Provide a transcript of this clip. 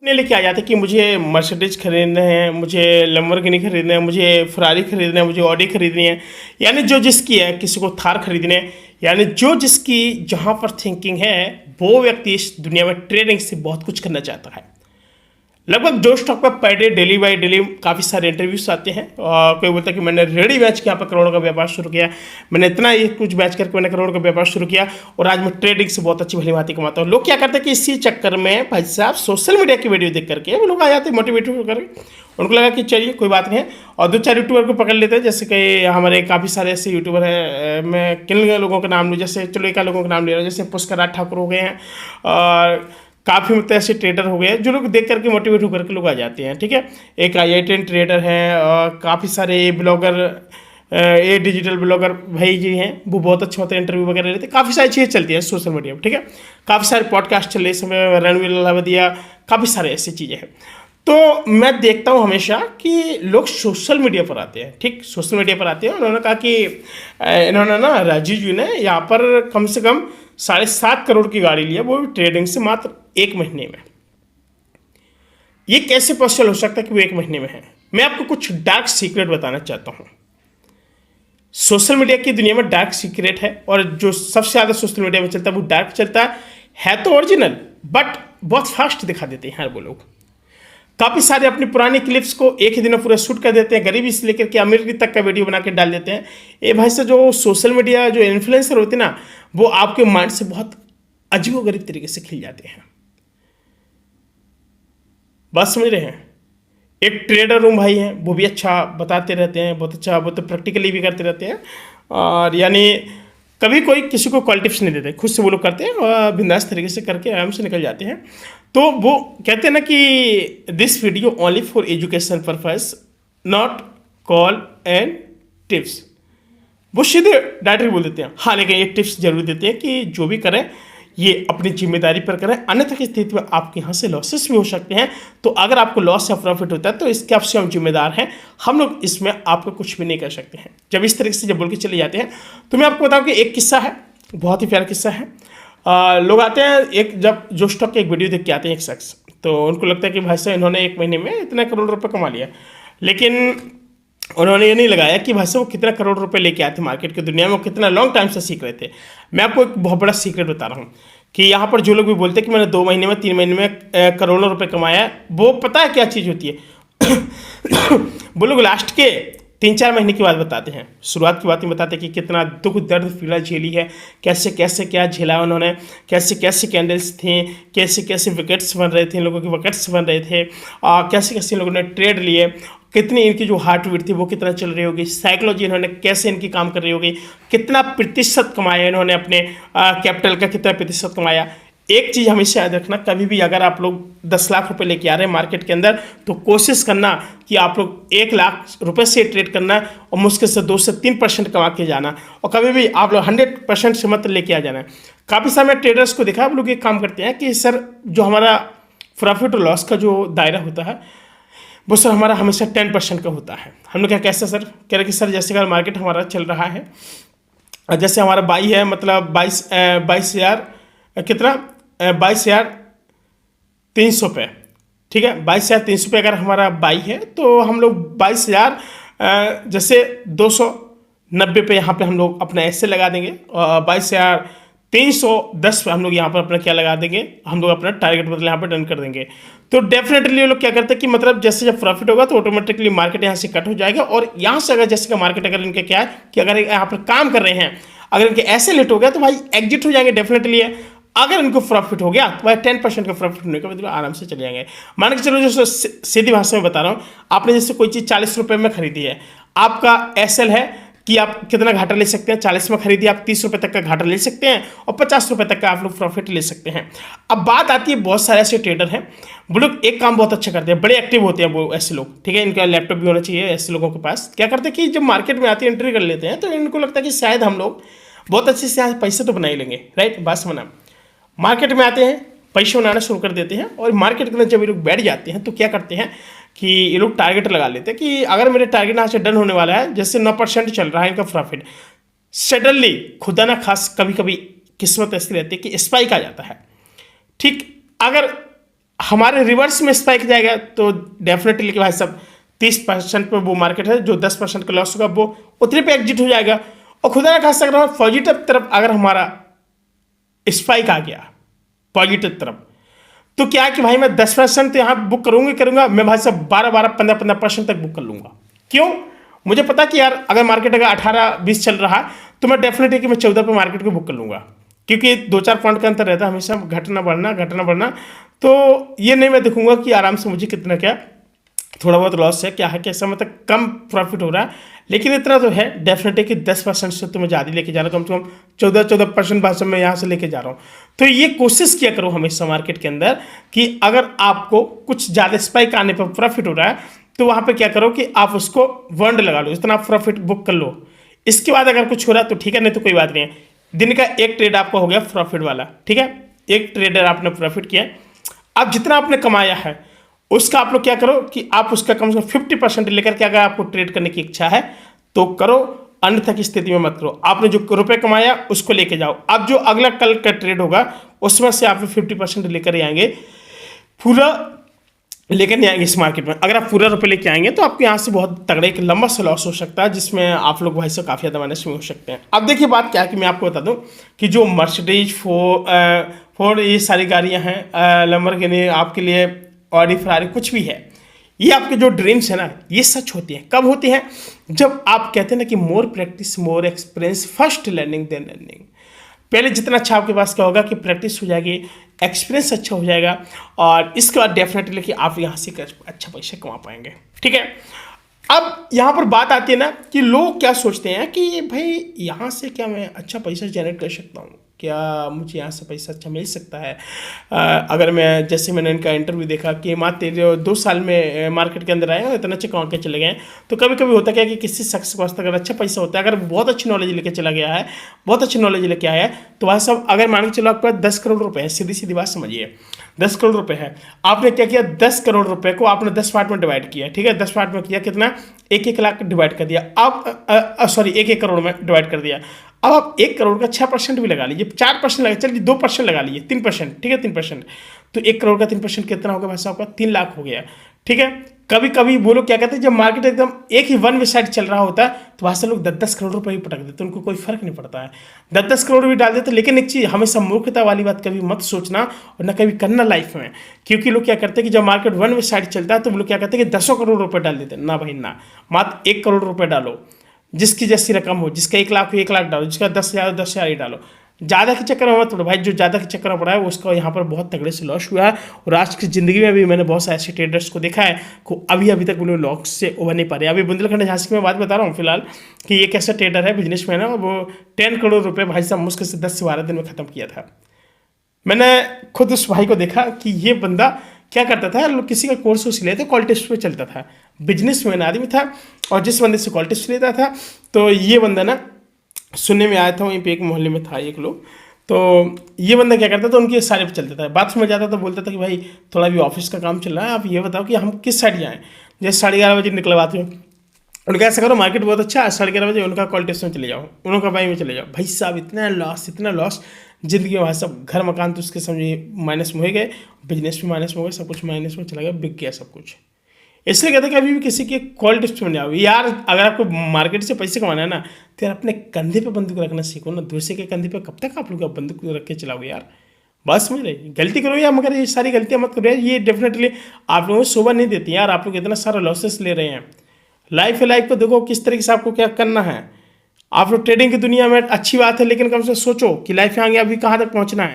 ने लेके आ जाते कि मुझे मर्सिडीज खरीदने हैं, मुझे लैम्बोर्गिनी खरीदना है, मुझे फरारी खरीदना है, मुझे ऑडी खरीदनी है। यानी जो जिसकी है, किसी को थार खरीदने है, यानी जो जिसकी जहाँ पर थिंकिंग है, वो व्यक्ति इस दुनिया में ट्रेडिंग से बहुत कुछ करना चाहता है। लगभग जो स्टॉक पर per day daily by daily काफ़ी सारे इंटरव्यूज आते हैं और कोई बोलता है कि मैंने रेडी बैच के यहाँ पर करोड़ों का व्यापार शुरू किया, मैंने इतना ये कुछ बैच करके मैंने करोड़ों का व्यापार शुरू किया और आज मैं ट्रेडिंग से बहुत अच्छी भली भांति कमाता हूँ। लोग क्या करते हैं कि इसी चक्कर में भाई साहब सोशल मीडिया की वीडियो देख करके वो लोग आ जाते हैं मोटिवेट होकर। उनको लगा कि चलिए कोई बात नहीं है, और दो चार यूट्यूबर को पकड़ लेते हैं। जैसे कि हमारे काफ़ी सारे ऐसे यूट्यूबर हैं, मैं किन लोगों का नाम लूँ, जैसे चलो एक लोगों का नाम ले रहा हूँ, जैसे पुष्कर राज ठाकुर हो गए हैं और काफ़ी मतलब ऐसे ट्रेडर हो गए जो लोग देख करके मोटिवेट होकर के लोग आ जाते हैं। ठीक है, एक आई10 ट्रेडर हैं और काफ़ी सारे ब्लॉगर, ये डिजिटल ब्लॉगर भाई जी हैं, वो बहुत अच्छे होते हैं, इंटरव्यू वगैरह लेते हैं, काफ़ी सारी चीज़ें चलती हैं सोशल मीडिया पर। ठीक है, काफ़ी सारे पॉडकास्ट चल रहे इस समय, रणवीर अलावदिया, काफ़ी सारे ऐसी चीज़ें हैं। तो मैं देखता हूँ हमेशा कि लोग सोशल मीडिया पर आते हैं। ठीक, सोशल मीडिया पर आते हैं। उन्होंने कहा कि इन्होंने ना राजीव जी ने यहाँ पर कम से कम 7.5 करोड़ की गाड़ी ली है, वो भी ट्रेडिंग से मात्र 1 महीने में। ये कैसे पॉसिबल हो सकता है कि वो 1 महीने में है? मैं आपको कुछ डार्क सीक्रेट बताना चाहता हूँ। सोशल मीडिया की दुनिया में डार्क सीक्रेट है, और जो सबसे ज़्यादा सोशल मीडिया में चलता है वो डार्क चलता है तो ओरिजिनल, बट बहुत फास्ट दिखा देते हैं यार वो लोग। काफ़ी सारे अपनी पुरानी क्लिप्स को एक ही दिन में पूरा शूट कर देते हैं, गरीबी से लेकर के अमीरी तक का वीडियो बना के डाल देते हैं। ये भाई से जो सोशल मीडिया जो इन्फ्लुएंसर होते हैं ना, वो आपके माइंड से बहुत अजीबोगरीब तरीके से खिल जाते हैं। बात समझ रहे हैं? एक ट्रेडर रूम भाई हैं, वो भी अच्छा बताते रहते हैं, बहुत अच्छा, वो तो प्रैक्टिकली भी करते रहते हैं, और यानी कभी कोई किसी को कॉल टिप्स नहीं देते, खुद से वो लोग करते हैं और बिंदास तरीके से करके आराम से निकल जाते हैं। तो वो कहते हैं ना कि this video only for education purpose, not call and tips. वो सीधे डायरेक्ट बोल देते हैं। हाँ, लेकिन ये टिप्स जरूर देते हैं कि जो भी करें ये अपनी जिम्मेदारी पर करें, अन्यथा की स्थिति में आपके यहाँ से लॉसेस भी हो सकते हैं। तो अगर आपको लॉस या प्रॉफिट होता है तो इसके आपसे हम जिम्मेदार हैं, हम लोग इसमें आपको कुछ भी नहीं कर सकते हैं। जब इस तरीके से जब बोल के चले जाते हैं, तो मैं आपको बताऊँ कि एक किस्सा है, बहुत ही प्यारा किस्सा है। लोग आते हैं, एक जब जो स्टॉक की एक वीडियो देख के आते हैं एक शख्स, तो उनको लगता है कि भाई साहब इन्होंने 1 महीने में इतना करोड़ रुपये कमा लिया, लेकिन उन्होंने ये नहीं लगाया कि भाई साहब वो कितना करोड़ रुपए लेके आए थे मार्केट की दुनिया में, वो कितना लॉन्ग टाइम से सीख रहे थे। मैं आपको एक बहुत बड़ा सीक्रेट बता रहा हूँ कि यहाँ पर जो लोग भी बोलते हैं कि मैंने 2 महीने में 3 महीने में करोड़ों रुपए कमाया है, वो पता है क्या चीज़ होती है? वो लोग लास्ट के 3-4 महीने की बात बताते हैं, शुरुआत की बात नहीं बताते कि कितना दुख दर्द पीड़ा झेली है, कैसे कैसे क्या झेला उन्होंने, कैसे कैसे कैंडल्स थी, कैसे कैसे विकेट्स बन रहे थे, इन लोगों के विकेट्स बन रहे थे, कैसे कैसे लोगों ने ट्रेड लिए, कितनी इनकी जो हार्ट बीट थी वो कितना चल रही होगी, साइकोलॉजी इन्होंने कैसे इनकी काम कर रही होगी, कितना प्रतिशत कमाया इन्होंने अपने कैपिटल का, कितना प्रतिशत कमाया। एक चीज़ हमेशा याद रखना, कभी भी अगर आप लोग 10 लाख रुपए लेके आ रहे हैं मार्केट के अंदर, तो कोशिश करना कि आप लोग 1 लाख रुपए से ट्रेड करना और मुश्किल से 2 से 3% कमा के जाना, और कभी भी आप लोग 100% से मत लेके आ जाना। काफ़ी सारे ट्रेडर्स को देखा, आप लोग एक काम करते हैं कि सर जो हमारा प्रॉफिट और लॉस का जो दायरा होता है वो सर हमारा हमेशा 10% का होता है। हम लोग क्या, कैसे सर? कह रहे कि सर जैसे अगर मार्केट हमारा चल रहा है, जैसे हमारा बाई है, मतलब 22,000 कितना, 22,300 पे, ठीक है, 22,300 पे अगर हमारा बाई है, तो हम लोग 22,000 जैसे 290 पे यहाँ पे हम लोग अपना ऐसे लगा देंगे, और 22,310 पे हम लोग यहाँ पर अपना क्या लगा देंगे, हम लोग अपना टारगेट मतलब यहाँ पर डन कर देंगे। तो डेफिनेटली ये लोग क्या करते हैं कि मतलब जैसे जब प्रॉफिट होगा तो ऑटोमेटिकली मार्केट यहाँ से कट हो जाएगा, और यहाँ से अगर जैसे का मार्केट अगर इनके क्या है कि अगर यहाँ पर काम कर रहे हैं, अगर इनके ऐसे लेट हो गया तो भाई एग्जिट हो जाएंगे डेफिनेटली है। अगर इनको प्रॉफिट हो गया तो भाई 10% का प्रॉफिट होने का मतलब आराम से चले जाएंगे। मान के चलो, जो सीधी भाषा में बता रहा हूँ, आपने जैसे कोई चीज़ 40 रुपये में खरीदी है, आपका एसएल है कि आप कितना घाटा ले सकते हैं। 40 में खरीदी, आप 30 रुपये तक का घाटा ले सकते हैं और 50 रुपये तक का आप लोग प्रॉफिट ले सकते हैं। अब बात आती है, बहुत सारे ऐसे ट्रेडर हैं, वो लोग एक काम बहुत अच्छा करते हैं, बड़े एक्टिव होते हैं वो ऐसे लोग, ठीक है, इनका लैपटॉप भी होना चाहिए ऐसे लोगों के पास। क्या करते हैं कि जब मार्केट में आते हैं एंट्री कर लेते हैं, तो इनको लगता है कि शायद हम लोग बहुत अच्छे से पैसे तो बना ही लेंगे, राइट? बात समझना, मार्केट में आते हैं, पैसे बनाना शुरू कर देते हैं, और मार्केट के अंदर जब ये लोग बैठ जाते हैं तो क्या करते हैं कि ये लोग टारगेट लगा लेते हैं कि अगर मेरे टारगेट यहाँ से डन होने वाला है, जैसे 9% चल रहा है इनका प्रॉफिट, सडनली खुदा ना खास कभी कभी किस्मत ऐसी रहती है कि स्पाइक आ जाता है। ठीक, अगर हमारे रिवर्स में स्पाइक जाएगा तो डेफिनेटली कि भाई साहब 30% पे वो मार्केट है, जो 10% का लॉस होगा वो उतने पे एग्जिट हो जाएगा। और खुदा ना खास अगर पॉजिटिव तरफ अगर हमारा स्पाइक आ गया पॉजिटिव तरफ, तो क्या है कि भाई मैं 10% तो यहाँ बुक करूंगा, मैं भाई साहब 12-15% तक बुक कर लूंगा। क्यों? मुझे पता कि यार अगर मार्केट अगर 18-20 चल रहा है तो मैं डेफिनेटली कि मैं 14 पे मार्केट को बुक कर लूंगा, क्योंकि 2-4 पॉइंट का अंतर रहता है हमेशा, घटना बढ़ना। तो ये नहीं मैं देखूंगा कि आराम से मुझे कितना क्या थोड़ा बहुत लॉस है, क्या है कैसा, मतलब कम प्रॉफिट हो रहा है, लेकिन इतना तो है डेफिनेटली कि 10% से तो मैं ज़्यादा लेके जा रहा हूँ, कम से कम 14% भाषा में यहाँ से लेके जा रहा हूँ। तो ये कोशिश किया करो हमेशा मार्केट के अंदर कि अगर आपको कुछ ज़्यादा स्पाइक आने पर प्रॉफिट हो रहा है तो वहाँ पे क्या करो कि आप उसको वंड लगा लो, इतना प्रॉफिट बुक कर लो। इसके बाद अगर कुछ हो रहा है तो ठीक है, नहीं तो कोई बात नहीं है। दिन का एक ट्रेड आपका हो गया प्रॉफिट वाला, ठीक है, एक ट्रेडर आपने प्रॉफिट किया। अब जितना आपने कमाया है उसका आप लोग क्या करो कि आप उसका कम से कम 50% लेकर के अगर आपको ट्रेड करने की इच्छा है तो करो, अन्यथा की स्थिति में मत करो। आपने जो रुपए कमाया उसको लेके जाओ। अब जो अगला कल का ट्रेड होगा उसमें से आप 50% लेकर ही आएंगे, पूरा लेकर नहीं आएंगे इस मार्केट में। अगर आप पूरा रुपये लेके आएंगे तो आपको यहाँ से बहुत तगड़े एक लंबा सा लॉस हो सकता है, जिसमें आप लोग भाई से काफ़ी ज़्यादा माइनस में हो सकते हैं। अब देखिए बात क्या है कि मैं आपको बता दूं कि जो मर्सिडीज फोर्ड ये सारी गाड़ियाँ हैं, लैम्बोर्गिनी आपके लिए, ऑडी फरारी कुछ भी है, ये आपके जो ड्रीम्स है ना ये सच होती हैं। कब होती हैं? जब आप कहते हैं ना कि more practice more experience first learning then earning. पहले जितना अच्छा आपके पास क्या होगा कि प्रैक्टिस हो जाएगी, एक्सपीरियंस अच्छा हो जाएगा, और इसके बाद डेफिनेटली कि आप यहाँ से अच्छा पैसा कमा पाएंगे। ठीक है, अब यहाँ पर बात आती है ना कि लोग क्या सोचते हैं कि भाई यहाँ से क्या मैं अच्छा पैसा जनरेट कर सकता हूँ, क्या मुझे यहाँ से पैसा अच्छा मिल सकता है। अगर मैं, जैसे मैंने इनका इंटरव्यू देखा कि मात्र 2 साल में मार्केट के अंदर आए और इतना अच्छा कमा के चले गए। तो कभी कभी होता क्या है कि किसी शख्स के पास अगर अच्छा पैसा होता है, अगर बहुत अच्छी नॉलेज लेके चला गया है, बहुत अच्छी नॉलेज लेके आया है, तो वह सब अगर मान के चलो आपके पास 10 करोड़ रुपए है, सीधी सीधी बात समझिए, 10 करोड़ रुपए है, आपने क्या किया, 10 करोड़ रुपए को आपने 10 पार्ट में डिवाइड किया। ठीक है, 10 पार्ट में किया कितना, 1-1 लाख डिवाइड कर दिया। अब सॉरी 1-1 करोड़ में डिवाइड कर दिया। अब आप 1 करोड़ का 6% भी लगा लीजिए, 4% लगा, चलिए 2% लगा लीजिए, 3%, ठीक है 3%। तो 1 करोड़ का 3% कितना होगा भाई साहब आपका, 3 लाख हो गया। ठीक है, कभी कभी वो लोग क्या कहते हैं, जब मार्केट एकदम एक ही वन वे साइड चल रहा होता है तो वहाँ से लोग 10-10 करोड़ रुपए ही पटक देते, उनको कोई फर्क नहीं पड़ता है, 10-10 करोड़ भी डाल देते। लेकिन एक चीज़ हमेशा मूर्खता वाली बात कभी मत सोचना और ना कभी करना लाइफ में, क्योंकि लोग क्या करते हैं कि जब मार्केट वन वे साइड चलता है तो वो लोग क्या कहते हैं कि 10 करोड़ रुपए डाल देते हैं। ना भाई ना, मात्र 1 करोड़ रुपए डालो, जिसकी जैसी रकम हो, जिसका 1 लाख हो 1 लाख डालो, जिसका 10,000 ही डालो। ज़्यादा के चक्कर में मत पड़ो भाई, जो ज़्यादा के चक्कर में पड़ा है उसका यहाँ पर बहुत तगड़े से लॉस हुआ है। और आज की ज़िंदगी में भी मैंने बहुत सारे ऐसे ट्रेडर्स को देखा है को अभी तक उन्हें लॉस से उभर नहीं पा रहे। अभी बुंदेलखंड झांसी की मैं बात बता रहा हूँ फिलहाल कि ये कैसा ट्रेडर है, बिजनेसमैन है, वो 10 करोड़ रुपये भाई साहब मुश्किल से 10 से 12 दिन में ख़त्म किया था। मैंने खुद उस भाई को देखा कि ये बंदा क्या करता था, लोग किसी का कोर्स उस लेते कॉल टेस्ट पे चलता था, बिजनेसमैन आदमी था, और जिस बंदे से कॉल टेस्ट लेता था तो ये बंदा ना सुनने में आया था, वहीं पे एक मोहल्ले में था एक लोग, तो ये बंदा क्या करता था उनके सारे पे चलता था, बात समझ आता था, बोलता था कि भाई थोड़ा भी ऑफिस का काम चल रहा है, आप ये बताओ कि हम किस साइड जाएँ। जैसे 11:30 बजे निकल बात में, उनका ऐसा करो मार्केट बहुत अच्छा है, 11:30 बजे उनका कॉल टेस्ट में चले जाओ, उनका बाई में चले जाओ। भाई साहब इतना लॉस जिंदगी में, भाई साहब घर मकान तो उसके समझिए माइनस में हो गए, बिजनेस में माइनस में हो गए, सब कुछ माइनस में चला गया, बिक गया सब कुछ। इसलिए कहते हैं कि अभी भी किसी के कॉल टिप्स में नहीं आओ यार। अगर आपको मार्केट से पैसे कमाना है ना तो यार अपने कंधे पे बंदूक रखना सीखो ना, दूसरे के कंधे पे कब तक आप लोग बंदूक रख के चलाओगे यार। बस समझ रहे, गलती करो यार, मगर ये सारी गलतियां मत करो यार, ये डेफिनेटली आप लोगों को शोभा नहीं देती यार। आप लोग इतना सारा लॉसेस ले रहे हैं, लाइफ है, लाइफ को देखो किस तरीके से आपको क्या करना है। आप लोग ट्रेडिंग की दुनिया में अच्छी बात है, लेकिन कम से कम सोचो कि लाइफ में आगे अभी कहाँ तक पहुँचना है।